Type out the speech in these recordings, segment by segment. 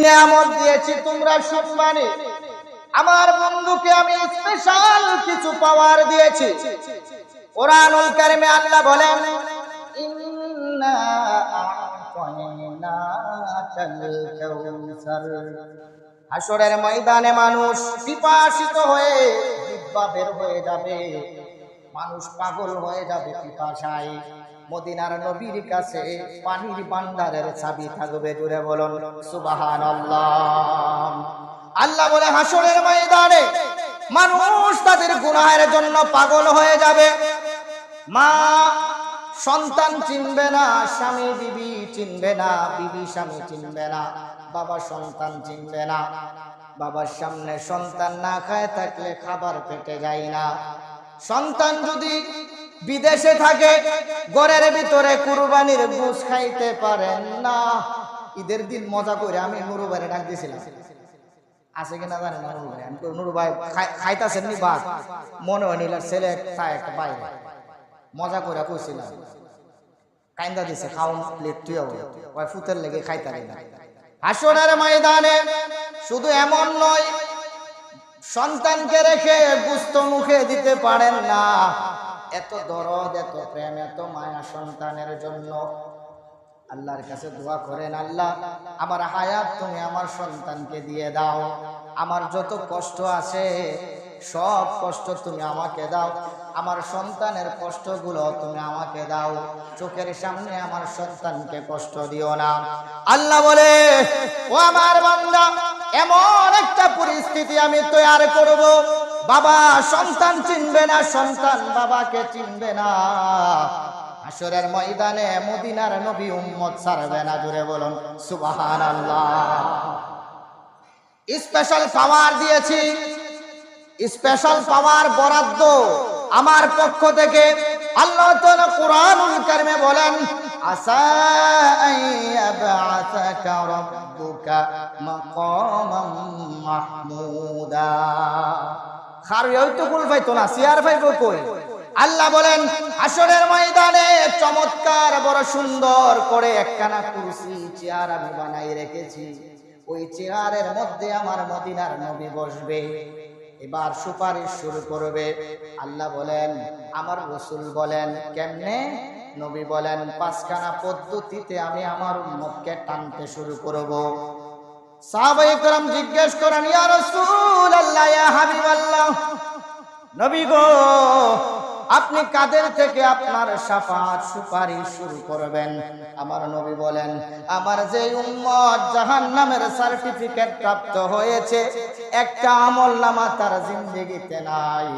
নিয়ামত দিয়েছি তোমরা শুনবানি। আমার বন্ধুকে আমি স্পেশাল কিছু পাওয়ার দিয়েছি। কোরআনুল কারীমে আল্লাহ বলেন, ইন্না আ'তাইনাকাল কাউসার। হাসরের ময়দানে মানুষ পিপাসিত হয়ে জিহ্বা বের হয়ে যাবে, মানুষ পাগল হয়ে যাবে পিপাসায়। মদিনার নবীর কাছে পানির ভান্ডারের চাবি থাকবে। জুড়ে বলুন সুবহানাল্লাহ। আল্লাহ বলে হাসরের ময়দানে মানুষ তাদের গুনাহের জন্য পাগল হয়ে যাবে। মা সন্তান চিনবে না, স্বামী বিবি চিনবে না, বিবি স্বামী চিনবে না, বাবা সন্তান চিনবে না। বাবার সামনে সন্তান না খায় থাকলে খাবার পেটে যায় না। সন্তান যদি বিদেশে থাকে, ঘরের ভিতরে কুরবানির গোশ খাইতে পারেন না। ঈদের দিন মজা করে আমি নুরু ভাইরে ডাক দিয়েছিলাম, আছে কিনা জানেন না? নুরু ভাই, আমি নুরু ভাই খাইতাছেন নি ভাত? মনে হয় নিলার ছেলে একটা বাইরে মজা করে কইছিলাম, কাইন্দা দিছে, খাওন প্লেট তুইও ওই ফুতের লেগে খাইতারি না। হাসরের ময়দানে শুধু এমন নয়, সন্তানকে রেখে গোশত মুখে দিতে পারেন না। এত দরদ, এত প্রেম, এত মায়া সন্তানের জন্য। আল্লাহর কাছে দোয়া করেন, আল্লাহ আমার হায়াত তুমি আমার সন্তানকে দিয়ে দাও। আমার যত কষ্ট আছে সব কষ্ট তুমি আমাকে দাও। আমার সন্তানের কষ্টগুলো তুমি আমাকে দাও। চোখের সামনে আমার সন্তানকে কষ্ট দিও না। আল্লাহ বলে, ও আমার বান্দা, এমন একটা পরিস্থিতি আমি তৈরি করব, বাবা সন্তান চিনবে না, সন্তান বাবাকে চিনবে না। হাসরের ময়দানে মদিনার নবী উম্মত ছাড়বে না। জুড়ে বলুন সুবহানাল্লাহ। স্পেশাল পাওয়ার দিয়েছি, স্পেশাল পাওয়ার বরাদ্দ আমার পক্ষ থেকে। আল্লাহ তাআলা কুরআনুল কারীমে বলেন, আসা আইয়াবআসাকা রাব্বুকা মাকামান মাহমুদা। খার হয়তো কুল পাইতো না, চেয়ার পাইবো কই? আল্লাহ বলেন, হাসরের ময়দানে চমৎকার বড় সুন্দর করে একখানা কুরসি চেয়ার আমি বানাই রেখেছি। ওই চেয়ারের মধ্যে আমার মদিনার নবী বসবে। এবার সুপারিশ শুরু করবে। আল্লাহ বলেন, আমার রাসূল বলেন কেমনে? নবী বলেন, পাঁচখানা পদ্ধতিতে আমি আমার উম্মতকে টানতে শুরু করব। সাহাবায়ে কেরাম জিজ্ঞেস করেন, ইয়া রাসূলুল্লাহ, ইয়া হাবিবাল্লাহ, নবী গো, আপনি কাদের থেকে আপনার শাফাআত সুপারিশ শুরু করবেন? আমার নবী বলেন, আমার যে উম্মত জাহান্নামের সার্টিফিকেট প্রাপ্ত হয়েছে, একটা আমলনামা তার জিন্দেগিতে নাই,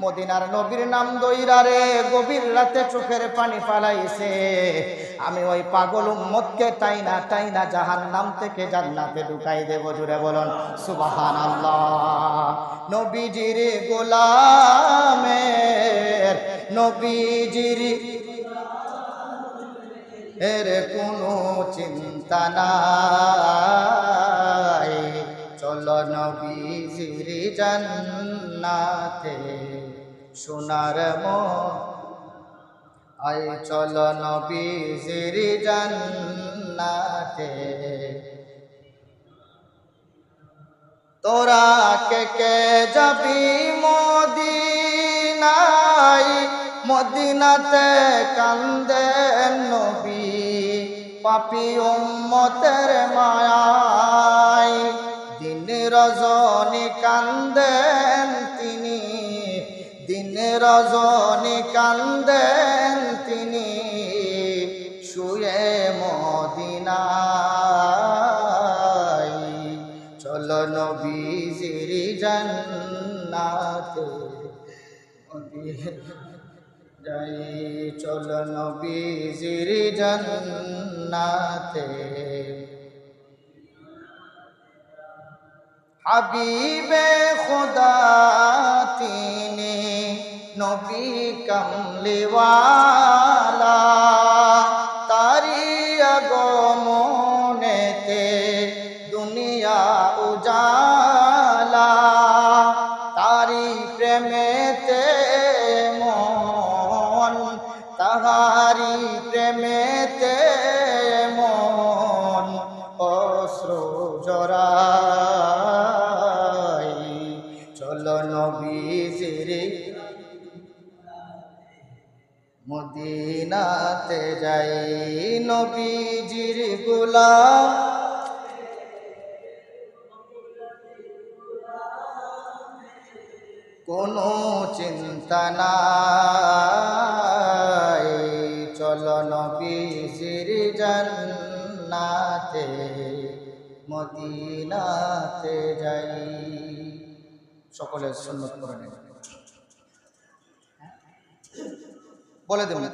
মদিনার নবীর নাম দইরা রে গভীর রাতে চোখের পানি ফালাইছে, আমি ওই পাগল উম্মতকে টাইনা টাইনা জাহান্নাম থেকে জান্নাতে ঢুকাই দেব। জুড়ে বলুন সুবহানাল্লাহ। নবীজির গোলামের, নবীজির এর কোনো চিন্তা নাই, চলো নবীজির জান্নাতে সোনার আই, চলো নবীজির জান্নাতে। তোরা কে কে যাবি মদিনায়, মদিনাতে কান্দেন নবী পাপী উম্মতের মায়ায়, দিন রজনী কান্দেন তিনি, দিন রজনী কান্দেন তিনি, শুয়ে মদিনায়, চলো নবীজির জান্নাতে যাই, চলো নবীজির জান্নাতে। হাবিবে খুদা তিনি, নবী কামলিওয়ালা, তারি আগমনেতে দুনিয়া উজালা, তারি প্রেমেতে মন, তাহারি প্রেমেতে মন অশ্রু জড়াই চলো নবীজির মদিনাতে যাই নবীজির গোলাম কোনো চিন্তা নাই চলো নবীজির জান্নাতে মদিনাতে যাই সকলে সুন্নত করে নেন বলে দেবেন